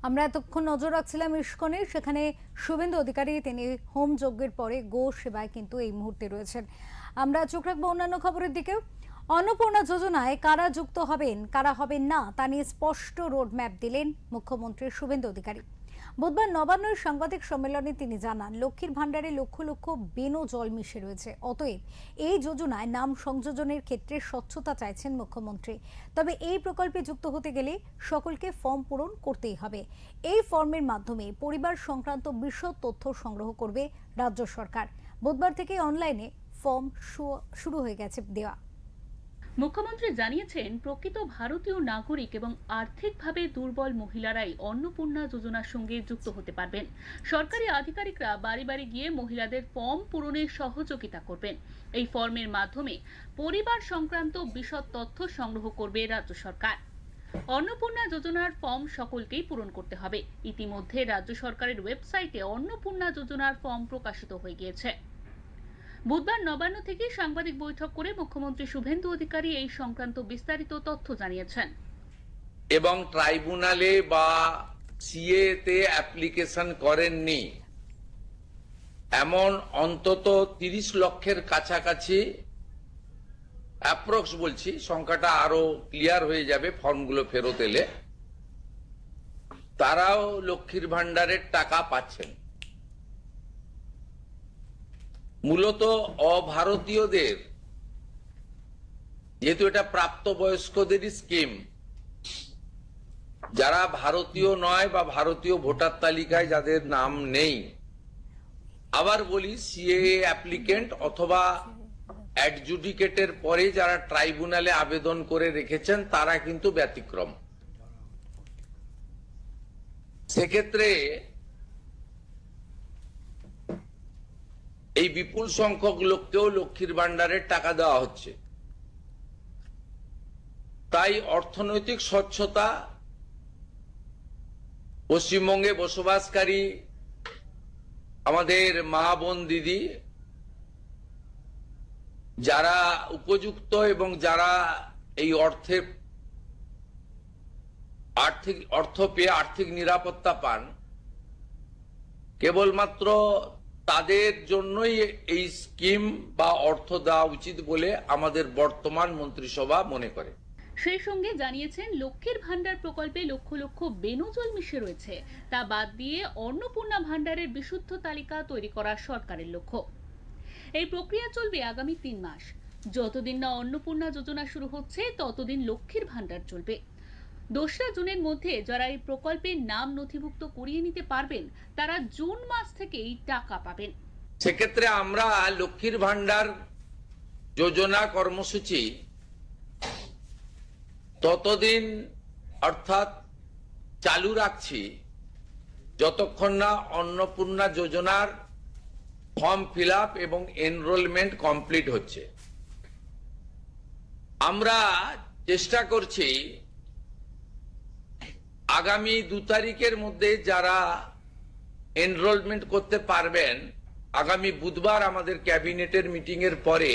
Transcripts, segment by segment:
আমরা এতক্ষণ নজর রাখছিলাম ইস্কনে, সেখানে শুভেন্দু অধিকারী তিনি হোম যজ্ঞের পরে গো সেবায় কিন্তু এই মুহূর্তে রয়েছেন। আমরা চোখ রাখবো অন্যান্য খবরের দিকেও। অন্নপূর্ণা যোজনায় কারা যুক্ত হবেন কারা হবেন না তা নিয়ে স্পষ্ট রোডম্যাপ দিলেন মুখ্যমন্ত্রী শুভেন্দু অধিকারী। বুধবার নবান্নের সাংবাদিক সম্মেলনে তিনি জানান, লক্ষ্মীর ভাণ্ডারে লক্ষ লক্ষ বেনো জল মিশে রয়েছে, অতএব এই যোজনায় নাম সংযোজনের ক্ষেত্রে স্বচ্ছতা চাইছেন মুখ্যমন্ত্রী। তবে এই প্রকল্পে যুক্ত হতে গেলে সকলকে ফর্ম পূরণ করতেই হবে। এই ফর্মের মাধ্যমে পরিবার সংক্রান্ত বিশদ তথ্য সংগ্রহ করবে রাজ্য সরকার। বুধবার থেকে অনলাইনে ফর্ম শুরু হয়ে গেছে দেওয়া। মুখ্যমন্ত্রী জানিয়েছেন, প্রকৃত ভারতীয় নাগরিক এবং আর্থিকভাবে দুর্বল মহিলারাই অন্নপূর্ণা যোজনার সঙ্গে যুক্ত হতে পারবেন। সরকারি আধিকারিকরা বাড়ি বাড়ি গিয়ে মহিলাদের ফর্ম পূরণে সহযোগিতা করবেন। এই ফর্মের মাধ্যমে পরিবার সংক্রান্ত বিশদ তথ্য সংগ্রহ করবে রাজ্য সরকার। অন্নপূর্ণা যোজনার ফর্ম সকলকেই পূরণ করতে হবে। ইতিমধ্যে রাজ্য সরকারের ওয়েবসাইটে অন্নপূর্ণা যোজনার ফর্ম প্রকাশিত হয়ে গিয়েছে। বুধবার নবান্ন থেকে সাংবাদিক বৈঠক করে মুখ্যমন্ত্রী শুভেন্দু অধিকারী এই সংক্রান্ত বিস্তারিত তথ্য জানিয়েছেন। এবং ট্রাইব্যুনালে বা সিএ তে অ্যাপ্লিকেশন করেননি এমন অন্তত 30 লক্ষের কাছাকাছি, অ্যাপ্রক্স বলছি, সংখ্যাটা আরো ক্লিয়ার হয়ে যাবে ফর্মগুলো ফেরত এলে, তারাও লক্ষ্মীর ভাণ্ডারের টাকা পাচ্ছেন। মূলত অভারতীয়দের, যেহেতু এটা প্রাপ্তবয়স্কদেরই স্কিম, যারা ভারতীয় নয় বা ভারতীয় ভোটার তালিকায় যাদের নাম নেই, আবার বলি সিএএ অ্যাপ্লিকেন্ট অথবা অ্যাডজুডিকেটের পরে যারা ট্রাইব্যুনালে আবেদন করে রেখেছেন তারা কিন্তু ব্যতিক্রম। সেক্ষেত্রে এই বিপুল সংখ্যক লোককেও লক্ষ্মীর ভাণ্ডারের টাকা দেওয়া হচ্ছে। তাই অর্থনৈতিক স্বচ্ছতা, পশ্চিমবঙ্গে বসবাসকারী আমাদের মা বোন দিদি যারা উপযুক্ত এবং যারা এই অর্থ পেয়ে আর্থিক নিরাপত্তা পান, কেবলমাত্র তাদের জন্যই এই স্কিম বা অর্থ দেওয়া উচিত বলে আমাদের বর্তমান মন্ত্রিসভা মনে করে। সেই সঙ্গে জানিয়েছেন, লক্ষ্মীর ভাণ্ডার প্রকল্পে লক্ষ লক্ষ বেনো জল মিশে রয়েছে, তা বাদ দিয়ে অন্নপূর্ণা ভাণ্ডারের বিশুদ্ধ তালিকা তৈরি করা সরকারের লক্ষ্য। এই প্রক্রিয়া চলবে আগামী 3 মাস। যতদিন না অন্নপূর্ণা যোজনা শুরু হচ্ছে ততদিন লক্ষ্মীর ভাণ্ডার চলবে। 2রা জুনের মধ্যে যারা এই প্রকল্পের নাম নথিভুক্ত করিয়ে নিতে পারবেন তারা জুন মাস থেকেই টাকা পাবেন। সেক্ষেত্রে আমরা লক্ষ্মীর ভাণ্ডার যোজনা কর্মসূচি ততদিন অর্থাৎ চালু রাখছি যতক্ষণ না অন্নপূর্ণা যোজনার ফর্ম ফিল আপ এবং এনরোলমেন্ট কমপ্লিট হচ্ছে। আমরা চেষ্টা করছি আগামী 2 তারিখের মধ্যে যারা এনরোলমেন্ট করতে পারবেন, আগামী বুধবার আমাদের ক্যাবিনেটের মিটিং এর পরে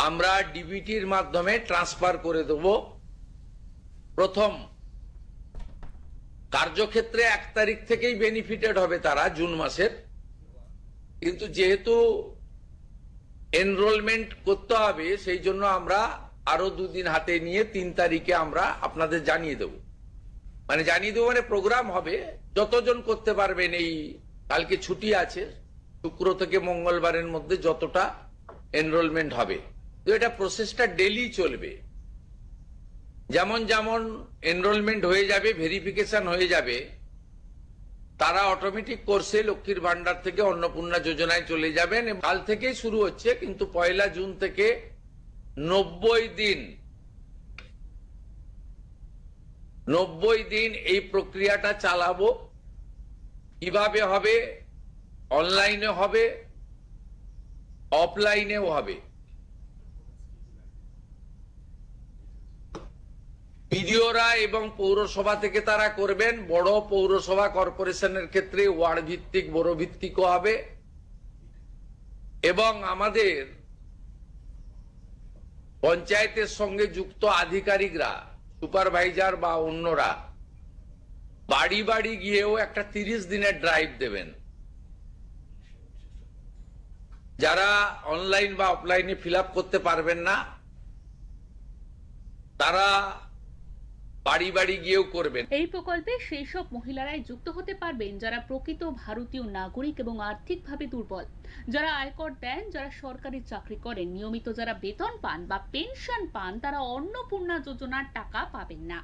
আমরা ডিবিটির মাধ্যমে ট্রান্সফার করে দেব। প্রথম কার্যক্ষেত্রে 1 তারিখ থেকেই বেনিফিটেড হবে তারা, জুন মাসের। কিন্তু যেহেতু এনরোলমেন্ট করতে হবে, সেই জন্য আমরা আরো 2 দিন হাতে নিয়ে 3 তারিখে আমরা আপনাদের জানিয়ে দেব। মানে প্রোগ্রাম হবে, যতজন করতে পারবেন। এই কালকে ছুটি আছে, শুক্র থেকে মঙ্গলবারের মধ্যে যতটা এনরোলমেন্ট হবে। তো এটা প্রসেসটা ডেলি চলবে। যেমন যেমন এনরোলমেন্ট হয়ে যাবে, ভেরিফিকেশন হয়ে যাবে, তারা অটোমেটিক কোর্সে লক্ষ্মীর ভাণ্ডার থেকে অন্নপূর্ণা যোজনায় চলে যাবেন। কাল থেকেই শুরু হচ্ছে, কিন্তু 1 জুন থেকে 90 দিন এই প্রক্রিয়াটা চালাবো। কিভাবে হবে? অনলাইনে হবে, অফলাইনেও হবে। বিডিওরা এবং পৌরসভা থেকে তারা করবেন। বড় পৌরসভা কর্পোরেশনের ক্ষেত্রে ওয়ার্ড ভিত্তিক, বড় ভিত্তিকও হবে। এবং আমাদের পঞ্চায়েতের সঙ্গে যুক্ত আধিকারিকরা, সুপারভাইজার বা অন্যরা, বাড়ি বাড়ি গিয়েও একটা 30 দিনের ড্রাইভ দেবেন। যারা অনলাইন বা অফলাইনে ফিল আপ করতে পারবেন না তারা বাড়ি বাড়ি গিয়েও করবেন। এই প্রকল্পে সেই সব মহিলারাই যুক্ত হতে পারবেন যারা প্রকৃত ভারতীয় নাগরিক এবং আর্থিকভাবে দুর্বল, যারা আয়কর দেন, যারা সরকারি চাকরি করেন, নিয়মিত যারা বেতন পান বা পেনশন পান তারা অন্নপূর্ণা যোজনার টাকা পাবেন না।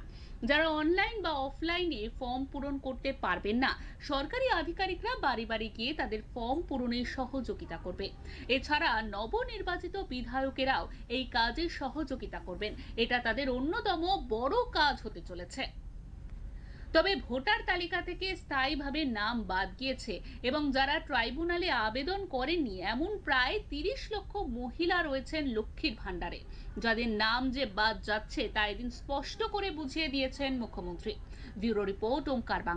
যারা অনলাইন বা অফলাইনে ফর্ম পূরণ করতে পারবেন না, সরকারি আধিকারিকরা বাড়ি বাড়ি গিয়ে তাদের ফর্ম পূরণে সহযোগিতা করবে। এছাড়া নবনির্বাচিত বিধায়কেরাও এই কাজে সহযোগিতা করবেন। এটা তাদের অন্যতম বড় কাজ হতে চলেছে। তবে ভোটার তালিকা থেকে স্থায়ীভাবে নাম বাদ গিয়েছে এবং যারা ট্রাইব্যুনালে আবেদন করেননি এমন প্রায় 30 লক্ষ মহিলা রয়েছেন লক্ষ্মীর ভান্ডারে, যাদের নাম যে বাদ যাচ্ছে তা এদিন স্পষ্ট করে বুঝিয়ে দিয়েছেন মুখ্যমন্ত্রী। Bureau report, Omkar Bangla.